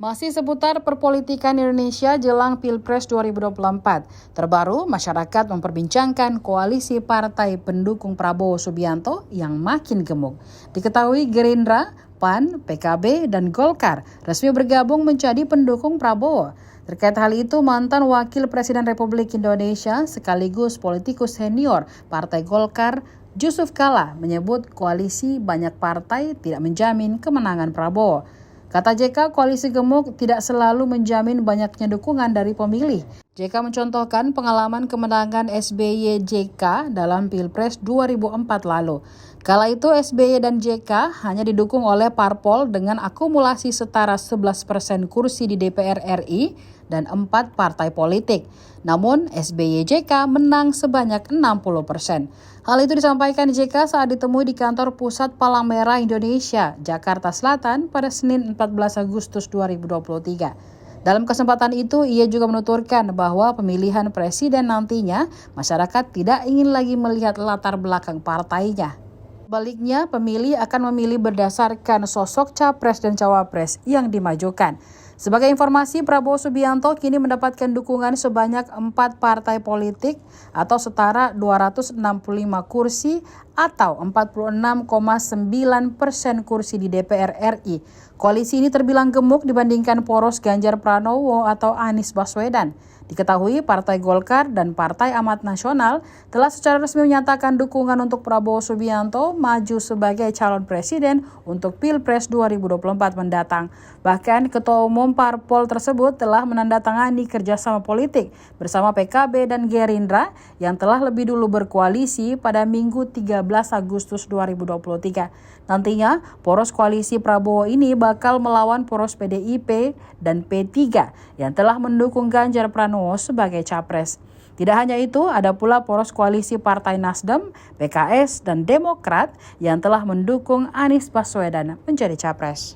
Masih seputar perpolitikan Indonesia jelang Pilpres 2024. Terbaru, masyarakat memperbincangkan koalisi partai pendukung Prabowo Subianto yang makin gemuk. Diketahui Gerindra, PAN, PKB, dan Golkar resmi bergabung menjadi pendukung Prabowo. Terkait hal itu, mantan Wakil Presiden Republik Indonesia sekaligus politikus senior Partai Golkar, Jusuf Kalla, menyebut koalisi banyak partai tidak menjamin kemenangan Prabowo. Kata JK, koalisi gemuk tidak selalu menjamin banyaknya dukungan dari pemilih. JK mencontohkan pengalaman kemenangan SBY JK dalam Pilpres 2004 lalu. Kala itu SBY dan JK hanya didukung oleh parpol dengan akumulasi setara 11% kursi di DPR RI dan 4 partai politik. Namun SBY JK menang sebanyak 60%. Hal itu disampaikan JK saat ditemui di kantor Pusat Palang Merah Indonesia, Jakarta Selatan pada Senin 14 Agustus 2023. Dalam kesempatan itu, ia juga menuturkan bahwa pemilihan presiden nantinya masyarakat tidak ingin lagi melihat latar belakang partainya. Sebaliknya, pemilih akan memilih berdasarkan sosok capres dan cawapres yang dimajukan. Sebagai informasi, Prabowo Subianto kini mendapatkan dukungan sebanyak 4 partai politik atau setara 265 kursi atau 46,9% kursi di DPR RI. Koalisi ini terbilang gemuk dibandingkan poros Ganjar Pranowo atau Anies Baswedan. Diketahui Partai Golkar dan Partai Amanat Nasional telah secara resmi menyatakan dukungan untuk Prabowo Subianto maju sebagai calon presiden untuk Pilpres 2024 mendatang. Bahkan Ketua Umum Parpol tersebut telah menandatangani kerjasama politik bersama PKB dan Gerindra yang telah lebih dulu berkoalisi pada Minggu 13 Agustus 2023. Nantinya, poros koalisi Prabowo ini bakal melawan poros PDIP dan P3 yang telah mendukung Ganjar Pranowo sebagai capres. Tidak hanya itu, ada pula poros koalisi Partai Nasdem, PKS, dan Demokrat yang telah mendukung Anies Baswedan menjadi capres.